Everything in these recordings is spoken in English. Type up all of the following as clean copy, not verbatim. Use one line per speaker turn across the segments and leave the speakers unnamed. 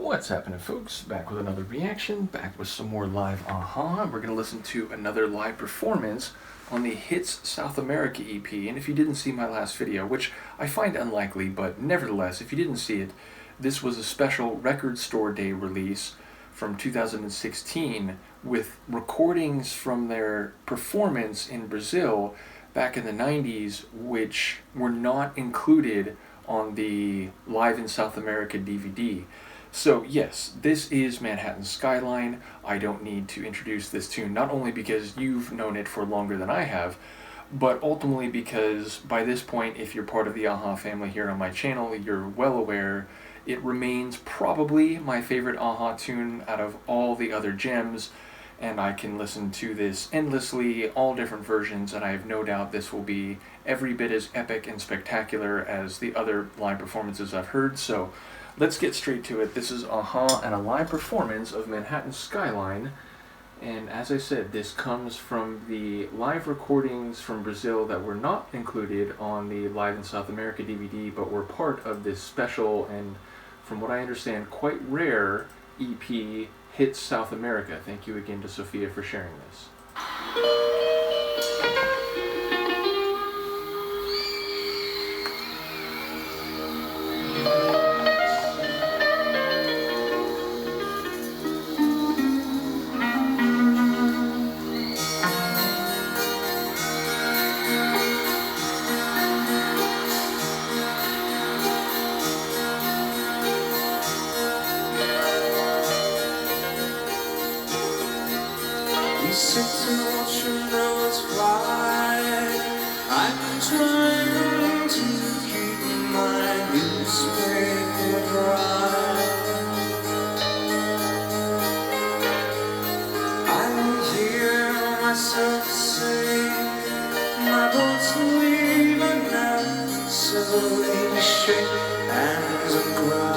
What's happening, folks? Back with another reaction, back with some more live Aha. We're going to listen to another live performance on the Hits South America EP. And if you didn't see my last video, which I find unlikely, but nevertheless, if you didn't see it, this was a special Record Store Day release from 2016 with recordings from their performance in Brazil back in the 90s, which were not included on the Live in South America DVD. So yes, this is Manhattan's Skyline. I don't need to introduce this tune, not only because you've known it for longer than I have, but ultimately because by this point, if you're part of the Aha family here on my channel, you're well aware it remains probably my favorite Aha tune out of all the other gems, and I can listen to this endlessly, all different versions, and I have no doubt this will be every bit as epic and spectacular as the other live performances I've heard. So let's get straight to it. This is Aha and a live performance of Manhattan's Skyline. And as I said, this comes from the live recordings from Brazil that were not included on the Live in South America DVD, but were part of this special and, from what I understand, quite rare EP, Hits South America. Thank you again to Sofia for sharing this.
You sit and watch Shnootz fly. I'm trying to keep my newspaper dry. I hear myself say, my boat's leaving now, slowly shake hands and cry.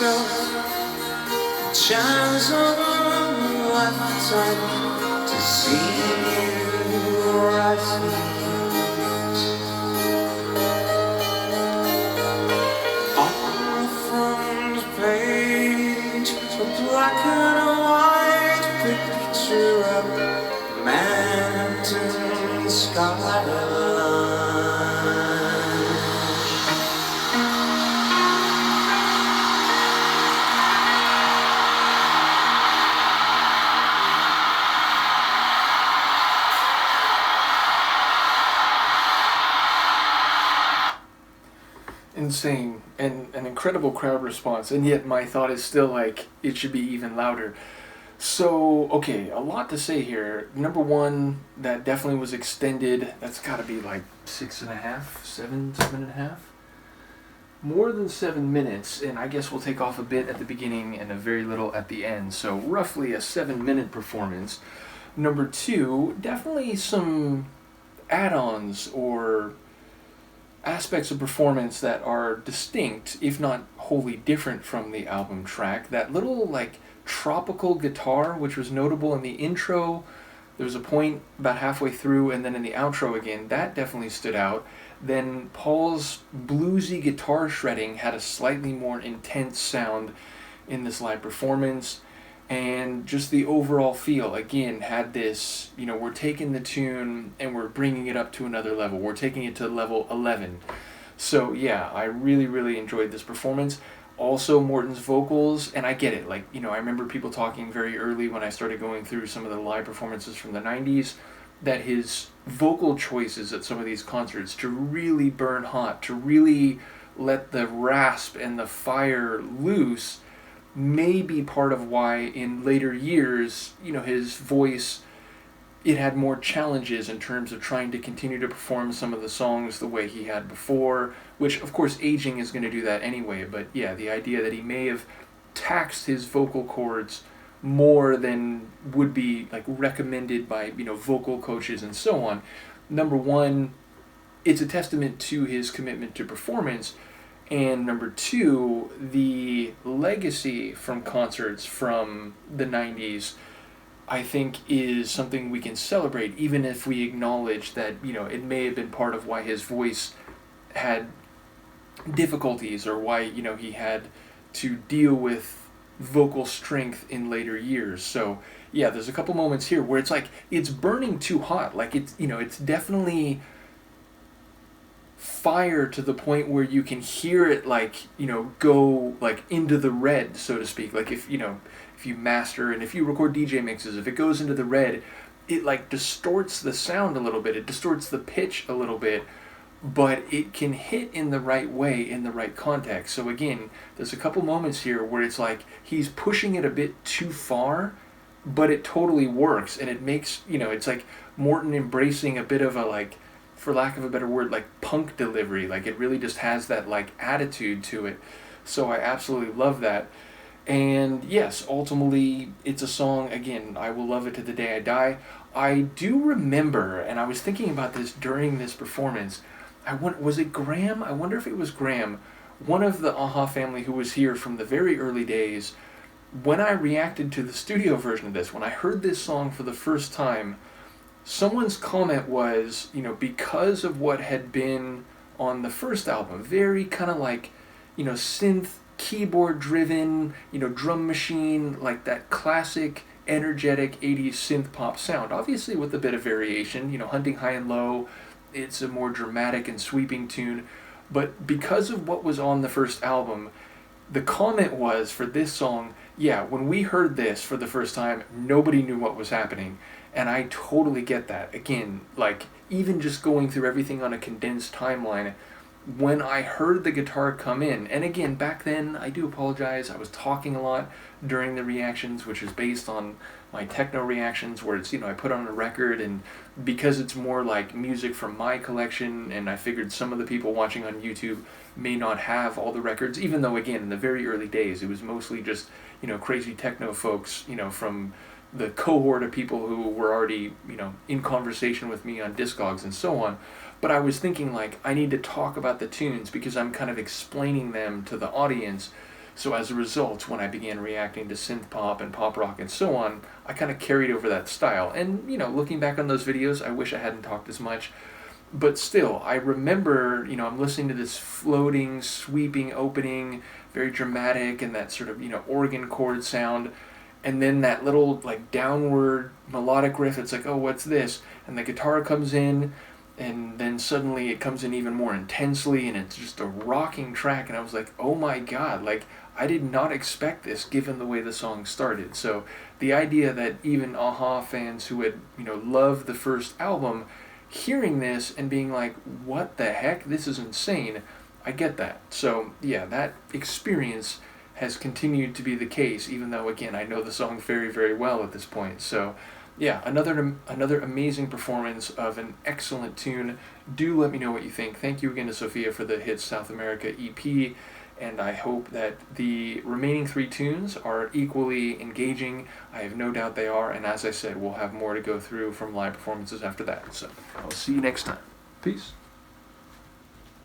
yourself a chance of a lifetime to see you rising. On the front page, a black and white picture of mountain skyline.
Insane and an incredible crowd response, and yet my thought is still like it should be even louder. So okay, a lot to say here. Number one, that definitely was extended. That's got to be like 6.5, 7.5, more than 7 minutes, and I guess we'll take off a bit at the beginning and a very little at the end, so roughly a 7-minute performance. Number two, definitely some add-ons or aspects of performance that are distinct, if not wholly different from the album track. That little like tropical guitar, which was notable in the intro, there was a point about halfway through, and then in the outro again, that definitely stood out. Then Paul's bluesy guitar shredding had a slightly more intense sound in this live performance, and just the overall feel again had this, we're taking the tune and we're bringing it up to another level. We're taking it to level 11. So yeah, I really, really enjoyed this performance. Also Morton's vocals, and I get it, I remember people talking very early when I started going through some of the live performances from the 90s, that his vocal choices at some of these concerts to really burn hot, to really let the rasp and the fire loose, may be part of why in later years, his voice, it had more challenges in terms of trying to continue to perform some of the songs the way he had before, which of course aging is going to do that anyway, but yeah, the idea that he may have taxed his vocal cords more than would be recommended by vocal coaches and so on. Number one, it's a testament to his commitment to performance. And number two, the legacy from concerts from the 90s, I think, is something we can celebrate, even if we acknowledge that, it may have been part of why his voice had difficulties, or why, he had to deal with vocal strength in later years. So, yeah, there's a couple moments here where it's burning too hot. It's definitely fire to the point where you can hear it go into the red, so to speak. If you master and if you record DJ mixes, if it goes into the red, it distorts the sound a little bit, it distorts the pitch a little bit, but it can hit in the right way, in the right context. So again, there's a couple moments here where it's he's pushing it a bit too far, but it totally works, and it makes, it's Morton embracing a bit of a for lack of a better word, punk delivery. It really just has that attitude to it. So I absolutely love that. And yes, ultimately, it's a song, again, I will love it to the day I die. I do remember, and I was thinking about this during this performance, was it Graham? I wonder if it was Graham, one of the Aha family who was here from the very early days. When I reacted to the studio version of this, when I heard this song for the first time, someone's comment was, because of what had been on the first album, very kind of synth, keyboard driven, drum machine, that classic, energetic 80s synth pop sound, obviously with a bit of variation, Hunting High and Low, it's a more dramatic and sweeping tune, but because of what was on the first album, the comment was for this song, yeah, when we heard this for the first time, nobody knew what was happening. And I totally get that. Again, even just going through everything on a condensed timeline, when I heard the guitar come in, and again, back then, I do apologize, I was talking a lot during the reactions, which is based on my techno reactions, where it's, I put on a record, and because it's more music from my collection, and I figured some of the people watching on YouTube may not have all the records, even though, again, in the very early days, it was mostly just, crazy techno folks, from the cohort of people who were already, in conversation with me on Discogs and so on. But I was thinking I need to talk about the tunes because I'm kind of explaining them to the audience. So as a result, when I began reacting to synth pop and pop rock and so on, I kind of carried over that style. And, you know, looking back on those videos, I wish I hadn't talked as much. But still, I remember, you know, I'm listening to this floating, sweeping opening, very dramatic, and that sort of, you know, organ chord sound. And then that little, like, downward melodic riff, it's like, oh, what's this? And the guitar comes in, and then suddenly it comes in even more intensely, and it's just a rocking track. And I was like, oh my God, like, I did not expect this given the way the song started. So the idea that even a-ha fans who had, you know, loved the first album, hearing this and being like, what the heck, this is insane, I get that. So yeah, that experience has continued to be the case, even though, again, I know the song very, very well at this point. So yeah, another amazing performance of an excellent tune. Do let me know what you think. Thank you again to Sofia for the Hits South America EP, and I hope that the remaining 3 tunes are equally engaging. I have no doubt they are, and as I said, we'll have more to go through from live performances after that. So I'll see you next time. Peace.